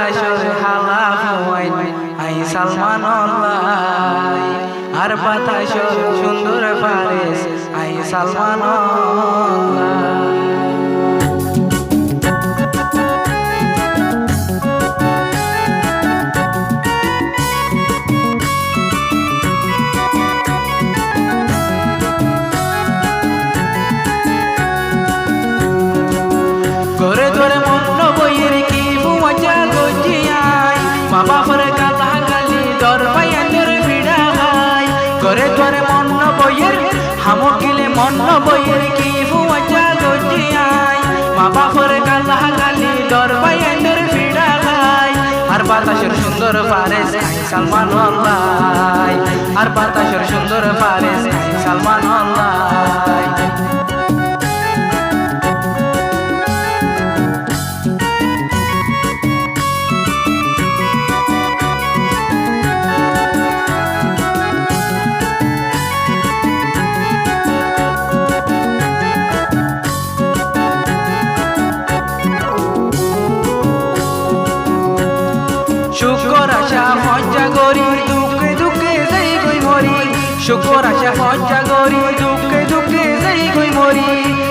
বাতাসর হালা ফুয়াইন আই সালমান আল্লাহ আর বাতাসর সুন্দর ফারেস আই সালমান আল্লাহ করে তোর মন বইয়ের কি বুয়া গজিয়াই মা বাবার কালা গালি দর পাইয়ার ভিড়া গাই করে তোর মন বইয়ের হামকিলে মন বইয়ের কি বুয়া গজিয়াই মা বাবার কালা গালি দর পাইয়ার ভিড়া গাই আর বাতাসের সুন্দর ফারেস সালমান আল্লাহ আর বাতাসের সুন্দর ফারেস সালমান আল্লাহ শুকর আশা হজ্জা গরি দুঃখে দুঃখে যাই গই মরি শুকর আশা হজ্জা গরি দুঃখে দুঃখে যাই গই মরি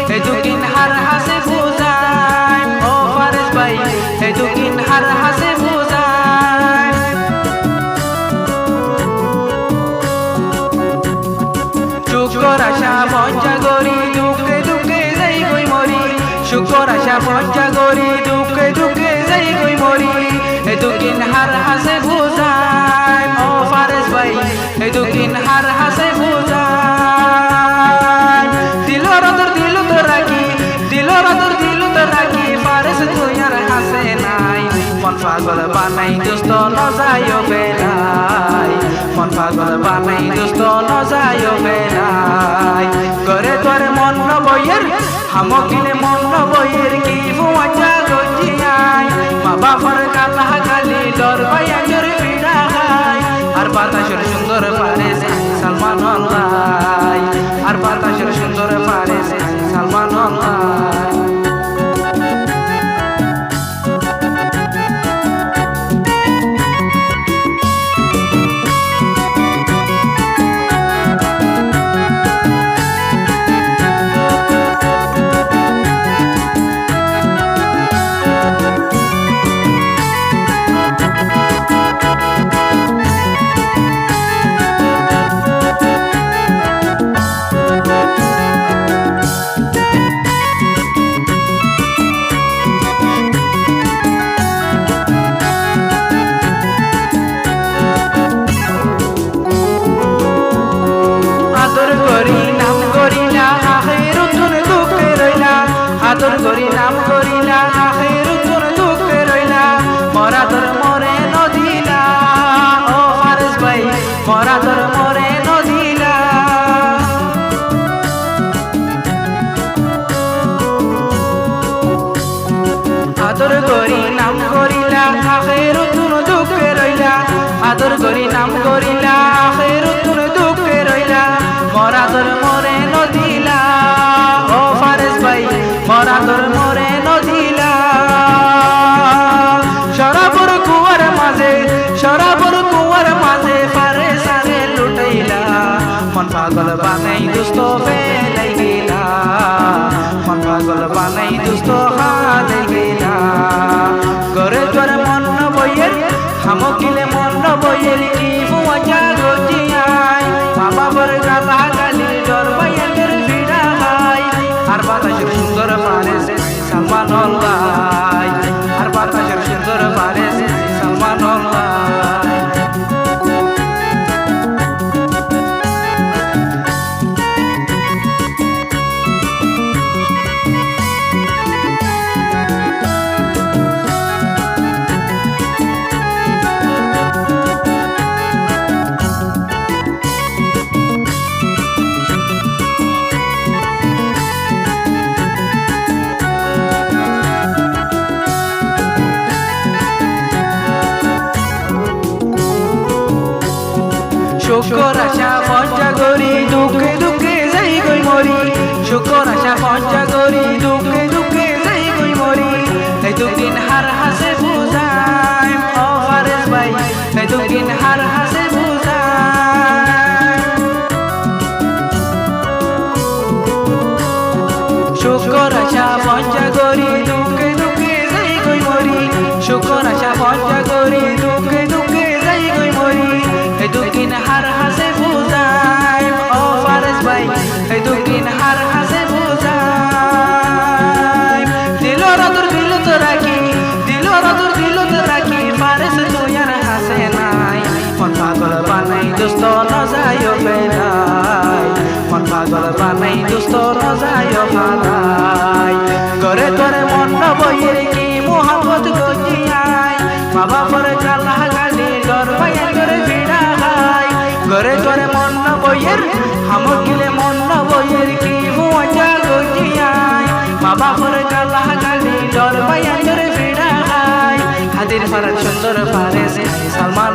এ দুদিন হার হাসে বুঝাই ও ফারেস ভাই এ দুদিন হার হাসে বুঝাই শুকর আশা হজ্জা গরি দুঃখে দুঃখে যাই গই মরি শুকর আশা হজ্জা গরি দুঃখে দুঃখে যাই গই মরি এ দুদিন হার হাসে বুঝাই ও ফারেস ভাই এ দুদিন হার হাসে বুঝাই দিল তো রাখি দিল তো রাখি ফারেস তুই আর হাসে নাই মন পাগল বানাই দোস্ত নজায় বেলাই মন পাগল বানাই দোস্ত নজায় বেলাই করে তোর মন বইয়ের হামকিলে মন বইয়ের কি বুয়া গজিয়াই মা বাবার কালা গালি ডর পাইয়ার ভিড়া গাই আর বাতাসের সুন্দর ফারেস সালমান আল্লাহ আর বাতাসের সুন্দর ফারেস সালমান আল্লাহ আদর করি নাম করিলা আখের তোর দুঃখে রইলা মরা তোর মরে নদিলা ও ফারেস ভাই মরা তোর মরে নদিলা আদর করি নাম করিলা আখের তোর দুঃখে রইলা আদর করি নাম করিলা আখের তোর দুঃখে রইলা মরা তোর মরে নদিলা ও ফারেস ভাই মরা তোর মরে নদিলা শরাবর কুয়ার মাঝে ফারেস আরে লুটাইলা মন পাগল বানাই দুষ্ট বেলাই গেলা মন পাগল বানাই দুষ্ট হালে গেলা করে তোর মন বইয়ের হামকিলে মন বইয়ের কি বুয়া গজিয়াই মা বাবার গালা গালি ডর পাইয়ার ভিড়া গাই আর বাতাসের সুন্দর ফারেস সালমান আল্লাহ আর বাতাসের সুন্দর ফারেস সালমান আল্লাহ শুকর আশা পঞ্চা গরি দুঃখে দুঃখে যাই গই মরি শুকর আশা পঞ্চা গরি দুঃখে দুঃখে যাই গই মরি এই দুদিন হার হাসে বুঝাই বৈশা মজা করি দুঃখে দুঃখে যাই গই মরি এই দুঃখিন হার হাসে বুঝাই ও ফারেস ভাই এই দুঃখিন হার হাসে বুঝাই দিল রাতুর দিল তো রাখি দিল রাতুর দিল তো রাখি ফারেস তুই আর হাসে নাই মন পাগল বানাই দোস্ত নজায় বেলাই মন পাগল বানাই দোস্ত নজায় ফালাই করে তোরে মন বইয়ের কি মোহাম্মত গজিয়াই মা বাবার গালা গালি ডর ভাইয়া করে ভিড়া হাই করে তোরে মন বইয়ের হামর গিলে মন বইয়ের কি মোজা গজিয়াই মা বাবার গালা গালি ডর ভাইয়া করে ভিড়া হাই হাদির ফারাক সুন্দর ফারেস সালমান